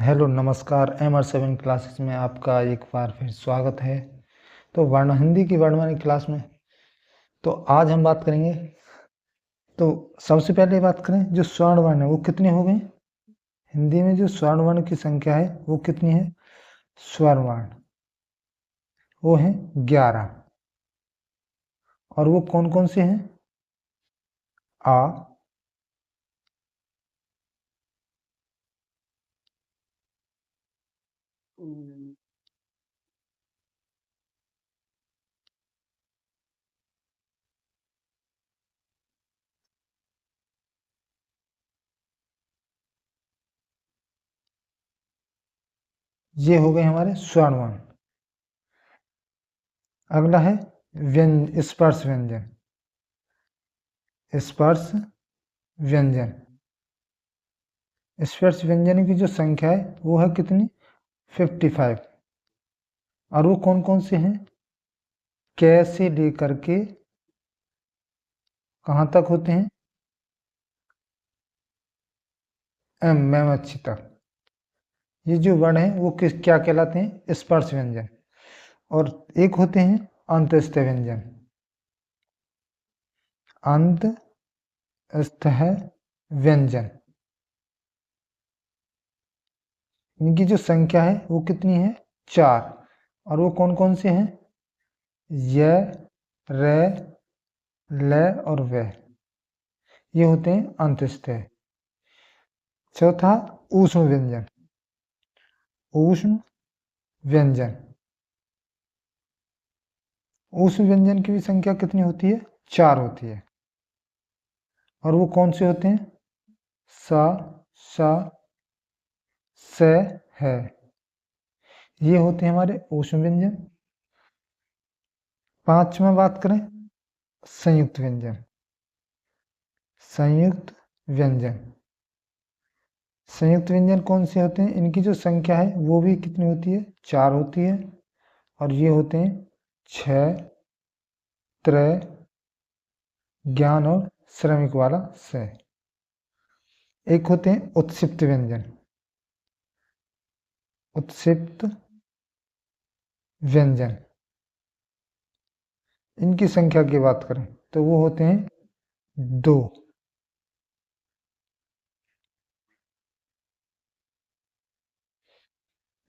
Hello नमस्कार। MR7 classes में आपका एक बार फिर स्वागत है। तो वर्ण हिंदी की वर्णमाला क्लास में तो आज हम बात करेंगे। तो सबसे पहले बात करें, जो स्वर्ण वर्ण है वो कितने हो गए हिंदी में। जो स्वर्ण वर्ण की संख्या है वो कितनी है? स्वर्ण वर्ण वो है 11। और वो कौन कौन से हैं? आ, ये हो गए हमारे स्वर्ण वर्ण। अगला है स्पर्श व्यंजन। स्पर्श व्यंजन स्पर्श व्यंजन की जो संख्या है वो है कितनी? 55। और वो कौन कौन से हैं? कै से लेकर के कहाँ तक होते हैं? मैम अच्छी तक। ये जो वर्ण है वो क्या कहलाते हैं? स्पर्श व्यंजन। और एक होते हैं अंतस्थ व्यंजन। अंतस्थ व्यंजन, इनकी जो संख्या है वो कितनी है? 4। और वो कौन कौन से हैं? य, रे, ल और व। ये होते हैं अंतस्थ। चौथा ऊष्म व्यंजन। ऊष्म व्यंजन ऊष्म व्यंजन की भी संख्या कितनी होती है? 4 होती है। और वो कौन से होते हैं? सा, सा, स, है। ये होते हैं हमारे ऊष्म व्यंजन। पांचवा बात करें, संयुक्त व्यंजन। संयुक्त व्यंजन संयुक्त व्यंजन कौन से होते हैं? इनकी जो संख्या है वो भी कितनी होती है? 4 होती है। और ये होते हैं क्षय, त्रय, ज्ञान और श्रमिक वाला से। एक होते हैं उत्क्षिप्त व्यंजन। उत्क्षिप्त व्यंजन इनकी संख्या की बात करें तो वो होते हैं 2।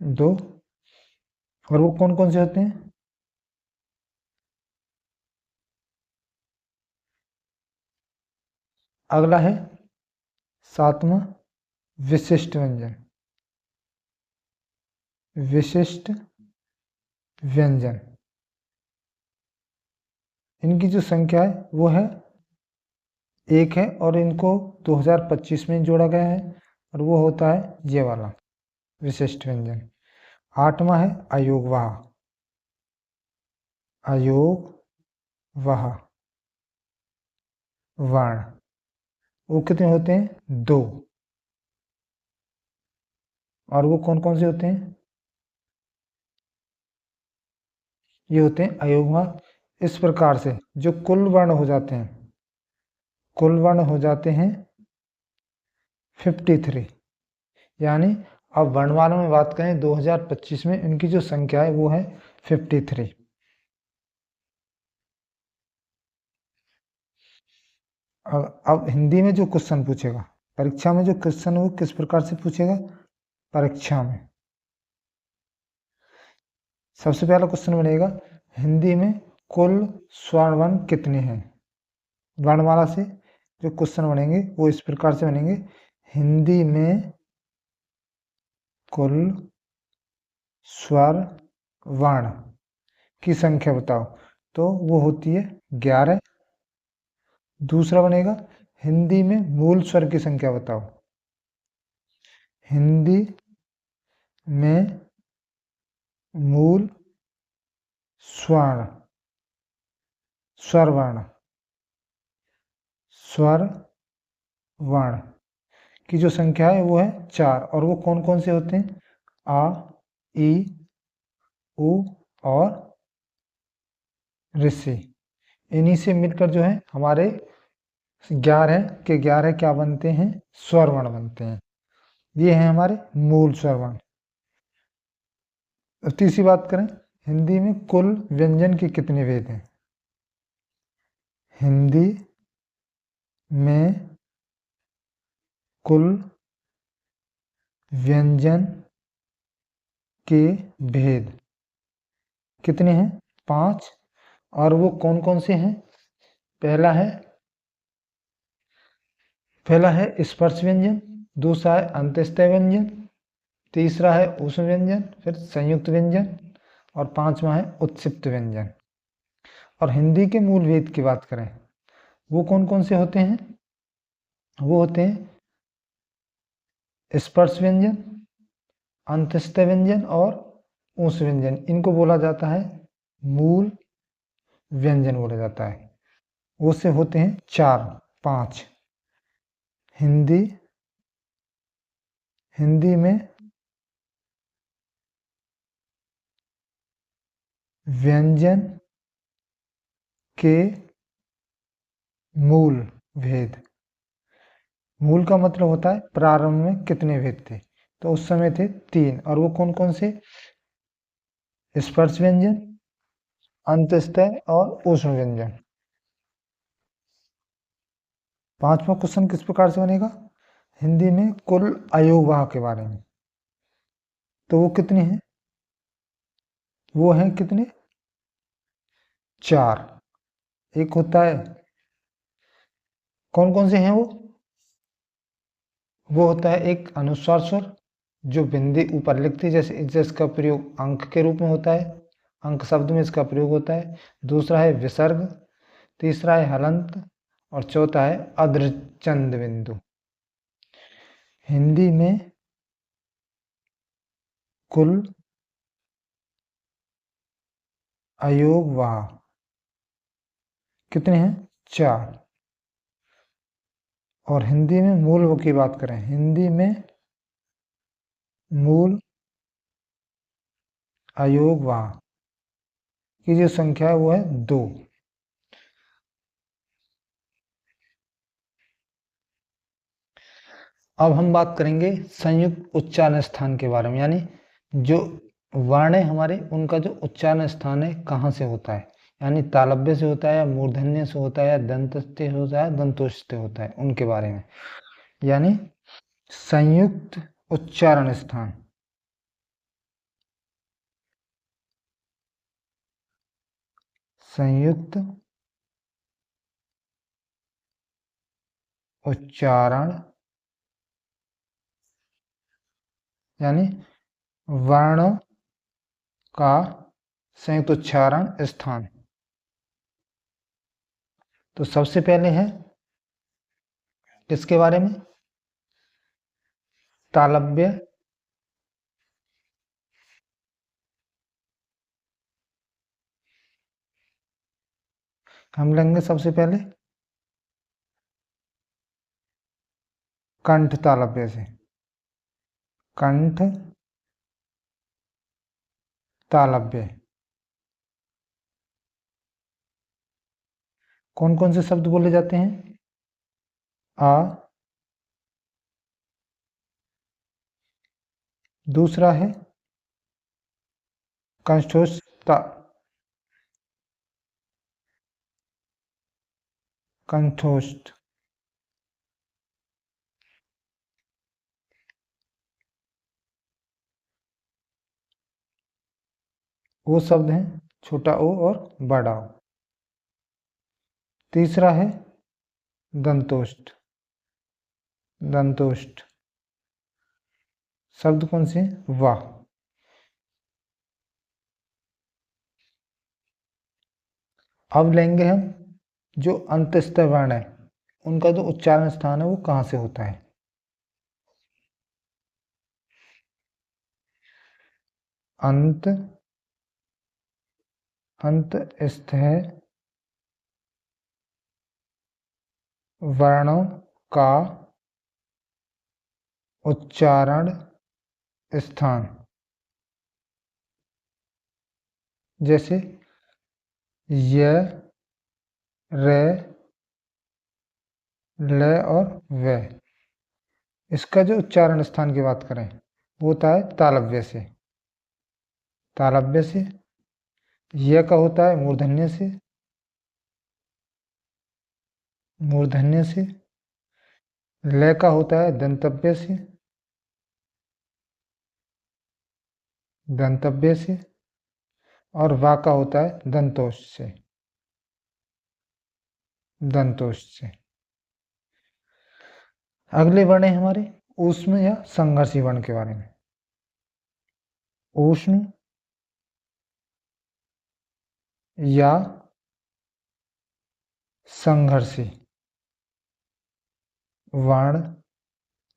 दो। और वो कौन कौन से होते हैं? अगला है सातवां विशिष्ट व्यंजन। विशिष्ट व्यंजन इनकी जो संख्या है वो है 1 है। और इनको 2025 में जोड़ा गया है। और वो होता है ये वाला विशिष्ट व्यंजन। आठवां है अयोगवाह। अयोगवाह वर्ण वो कितने होते हैं? 2। और वो कौन कौन से होते हैं? ये होते हैं अयोगवाह। इस प्रकार से जो कुल वर्ण हो जाते हैं, कुल वर्ण हो जाते हैं 53। यानी अब वर्णमाला में बात करें 2025 में इनकी जो संख्या है वो है 53। अब हिंदी में जो क्वेश्चन पूछेगा परीक्षा में, जो क्वेश्चन है वो किस प्रकार से पूछेगा परीक्षा में? सबसे पहला क्वेश्चन बनेगा हिंदी में कुल स्वर्ण वर्ण कितने हैं। वर्णमाला से जो क्वेश्चन बनेंगे वो इस प्रकार से बनेंगे, हिंदी में कुल स्वर वर्ण की संख्या बताओ। तो वो होती है 11। दूसरा बनेगा हिंदी में मूल स्वर की संख्या बताओ। हिंदी में मूल स्वर्ण स्वर वर्ण स्वर वर्ण की जो संख्या है वो है 4। और वो कौन कौन से होते हैं? आ, ई, उ और ऋषि। इन्हीं से मिलकर जो है हमारे 11 के 11 क्या बनते हैं? स्वर वर्ण बनते हैं। ये हैं हमारे मूल स्वर वर्ण। अब तीसरी बात करें, हिंदी में कुल व्यंजन के कितने भेद हैं? हिंदी में कुल व्यंजन के भेद कितने हैं? 5। और वो कौन कौन से हैं? पहला है स्पर्श व्यंजन, दूसरा है अंत्यस्थ व्यंजन, तीसरा है ऊष्म व्यंजन, फिर संयुक्त व्यंजन, और पांचवा है उत्क्षिप्त व्यंजन। और हिंदी के मूल भेद की बात करें, वो कौन कौन से होते हैं? वो होते हैं स्पर्श व्यंजन, अंत्यस्थ व्यंजन और ऊष्म व्यंजन। इनको बोला जाता है मूल व्यंजन बोला जाता है। वो से होते हैं 4 5। हिंदी में व्यंजन के मूल भेद, मूल का मतलब होता है प्रारंभ में कितने भेद थे, तो उस समय थे 3। और वो कौन कौन से? स्पर्श व्यंजन, अंत्यस्थ और ऊष्म व्यंजन। पांचवा क्वेश्चन किस प्रकार से बनेगा? हिंदी में कुल अयोगवाह के बारे में। तो वो कितने हैं? वो हैं कितने? 4। एक होता है, कौन कौन से हैं वो? वो होता है एक अनुस्वार स्वर, जो बिंदी ऊपर लिखती है, जैसे जिसका प्रयोग अंक के रूप में होता है, अंक शब्द में इसका प्रयोग होता है। दूसरा है विसर्ग, तीसरा है हलंत, और चौथा है अर्धचंद बिंदु। हिंदी में कुल अयोगवाह कितने हैं? 4। और हिंदी में मूल की बात करें, हिंदी में मूल अयोगवाह की जो संख्या है वो है 2। अब हम बात करेंगे संयुक्त उच्चारण स्थान के बारे में, यानी जो वर्ण है हमारे, उनका जो उच्चारण स्थान है कहाँ से होता है, यानी तालव्य से होता है या मूर्धन्य से होता है या दंतस्थ से होता है दंतोष्ठ से होता है, उनके बारे में। यानी संयुक्त उच्चारण स्थान, संयुक्त उच्चारण यानी वर्ण का संयुक्त उच्चारण स्थान। तो सबसे पहले है किसके बारे में? तालव्य, हम लेंगे सबसे पहले कंठ तालव्य से। कंठ तालव्य कौन कौन से शब्द बोले जाते हैं? आ, दूसरा है कंठस्थ, कंठोष्ठ, वो शब्द हैं छोटा ओ और बड़ा ओ। तीसरा है दंतोष्ठ, दंतोष्ठ शब्द कौन से हैं? वाह। अब लेंगे हम जो अंतस्थ वर्ण है, उनका जो उच्चारण स्थान है वो कहाँ से होता है? अंत अंतस्थ वर्णों का उच्चारण स्थान, जैसे य, रे, ल और व। इसका जो उच्चारण स्थान की बात करें वो होता है तालव्य से। तालव्य से। य का होता है मूर्धन्य से। मूर्धन्य से। ल का होता है दंतव्य से। दंतव्य से। और वा का होता है दंतोष से। दंतोष से। अगले वर्ण है हमारे ऊष्म या संघर्षी वर्ण के बारे में। ऊष्म या संघर्षी वर्ण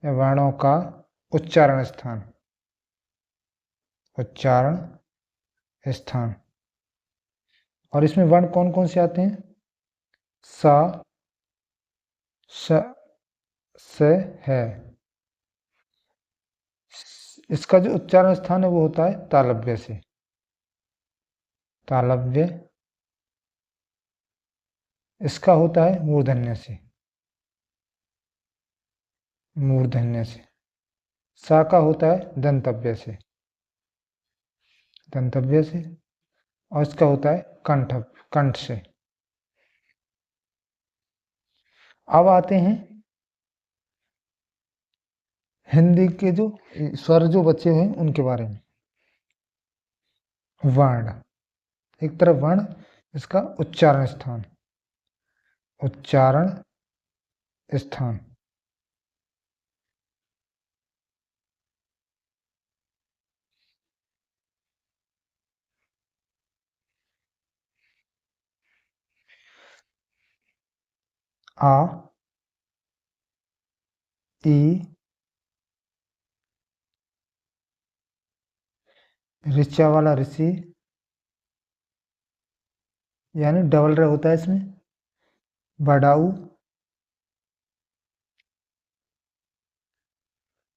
या वर्णों का उच्चारण स्थान। उच्चारण स्थान। और इसमें वर्ण कौन कौन से आते हैं? सा, श, से, है। इसका जो उच्चारण स्थान है वो होता है तालव्य से। तालव्य। इसका होता है मूर्धन्य से। मूर्धन्य से। सा का होता है दंतव्य से। दंतव्य से। और इसका होता है कंठ, कंठ से। अब आते हैं हिंदी के जो स्वर जो बचे हुए हैं उनके बारे में। वर्ण। एक तरफ वर्ण, इसका उच्चारण स्थान। उच्चारण स्थान। आ, ई, ऋचा वाला ऋषि, यानी डबल र होता है इसमें। बडाऊ।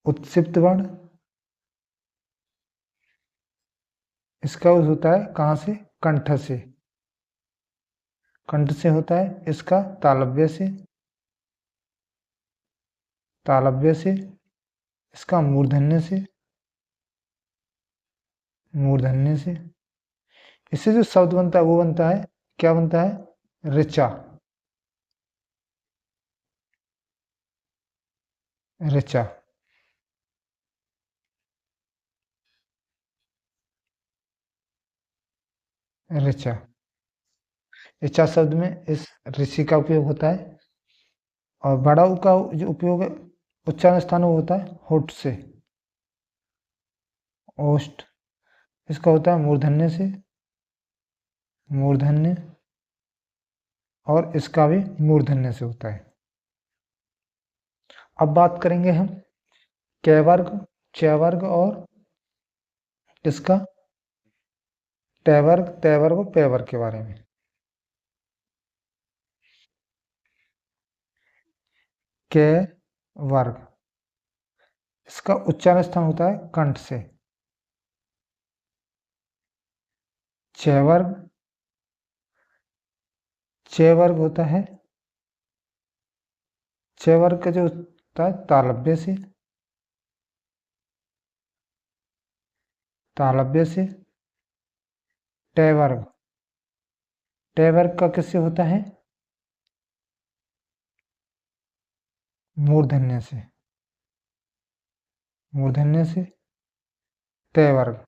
उत्सिप्त वर्ण। इसका उस होता है कहाँ से? कंठ से। कंठ से होता है। इसका तालव्य से। तालव्य से। इसका मूर्धन्य से। मूर्धन्य से। इससे जो शब्द बनता है वो बनता है, क्या बनता है? ऋचा। ऋचा। ऋचा। ऋचा शब्द में इस ऋषि का उपयोग होता है। और बड़ा ऊ का जो उपयोग है उच्चारण स्थान वो होता है होठ से। ओष्ठ। इसका होता है मूर्धन्य से। मूर्धन्य। और इसका भी मूर्धन्य से होता है। अब बात करेंगे हम क वर्ग, च वर्ग और इसका ट वर्ग, त वर्ग और प वर्ग के बारे में। क वर्ग। इसका उच्चारण स्थान होता है कंठ से। च वर्ग। च वर्ग होता है, च वर्ग का जो होता है तालव्य से। तालव्य से। ट वर्ग। ट वर्ग का किससे होता है? मूर्धन्य से। मूर्धन्य से। त वर्ग।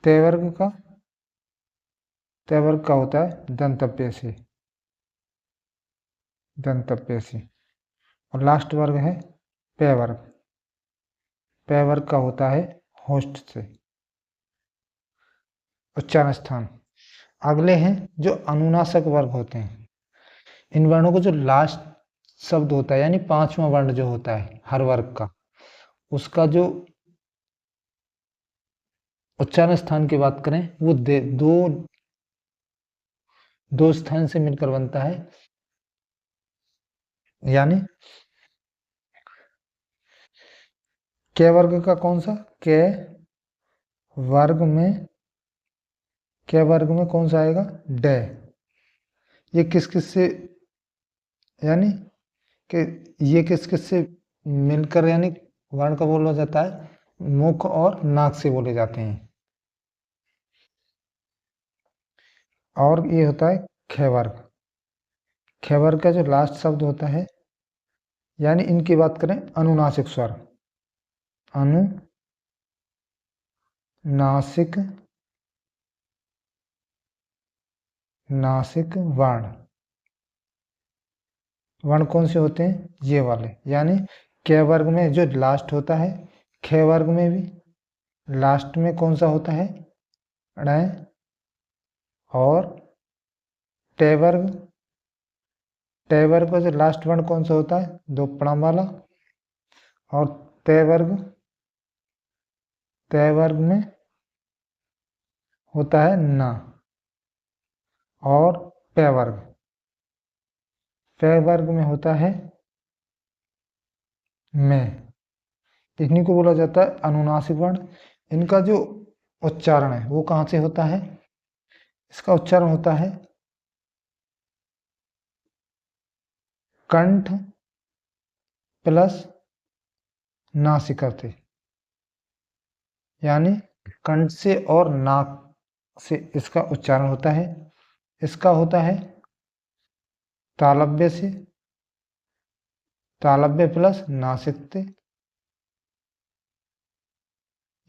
त वर्ग का, त वर्ग का होता है दंतव्य से। दंतव्य से। और लास्ट वर्ग है प वर्ग। प वर्ग का होता है होस्ट से। उच्चारण स्थान। अगले हैं जो अनुनासिक वर्ग होते हैं। इन वर्णों को जो लास्ट शब्द होता है, यानी पांचवा वर्ण जो होता है हर वर्ग का, उसका जो उच्चारण स्थान की बात करें वो दो दो स्थान से मिलकर बनता है। यानी क वर्ग का कौन सा? क वर्ग में, क वर्ग में कौन सा आएगा? ड। ये किस किस से, यानी कि ये किस किस से मिलकर यानी वर्ण का बोला जाता है, मुख और नाक से बोले जाते हैं। और ये होता है ख वर्ग। ख वर्ग का जो लास्ट शब्द होता है, यानी इनकी बात करें अनुनासिक स्वर, अनुनासिक नासिक वर्ण। वर्ण कौन से होते हैं? ये वाले, यानी क वर्ग में जो लास्ट होता है, ख वर्ग में भी लास्ट में कौन सा होता है? ण। और ट वर्ग, ट वर्ग का जो लास्ट वर्ण कौन सा होता है? दो पड़ाम वाला। और त वर्ग, त वर्ग में होता है न। और प वर्ग, प वर्ग में होता है मैं। इन्हीं को बोला जाता है अनुनासिक वर्ण। इनका जो उच्चारण है वो कहाँ से होता है? इसका उच्चारण होता है कंठ प्लस नासिका से, यानी कंठ से और नाक से इसका उच्चारण होता है। इसका होता है तालव्य से, तालव्य प्लस नासिक से,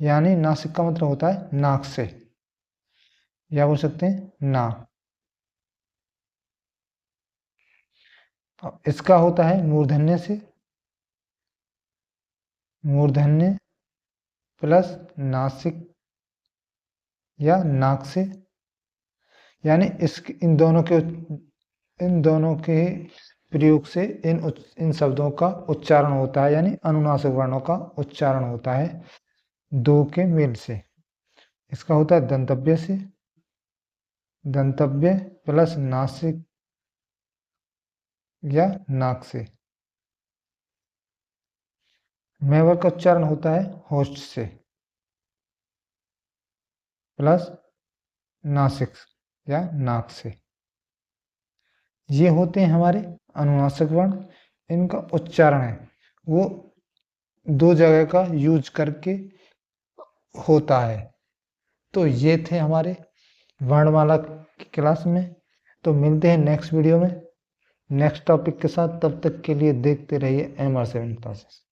यानी नासिक का मतलब होता है नाक से, या बोल सकते हैं ना। इसका होता है मूर्धन्य से, मूर्धन्य प्लस नासिक या नाक से, यानी इस इन दोनों के प्रयोग से इन शब्दों का उच्चारण होता है, यानी अनुनासिक वर्णों का उच्चारण होता है दो के मेल से। इसका होता है दंतव्य से, दंतव्य प्लस नासिक या नाक से। मेवर का उच्चारण होता है होस्ट से प्लस नासिक या नाक से। ये होते हैं हमारे अनुनासिक वर्ण। इनका उच्चारण है वो दो जगह का यूज करके होता है। तो ये थे हमारे वर्णमाला की क्लास में। तो मिलते हैं नेक्स्ट वीडियो में नेक्स्ट टॉपिक के साथ। तब तक के लिए देखते रहिए MR7 क्लासेस।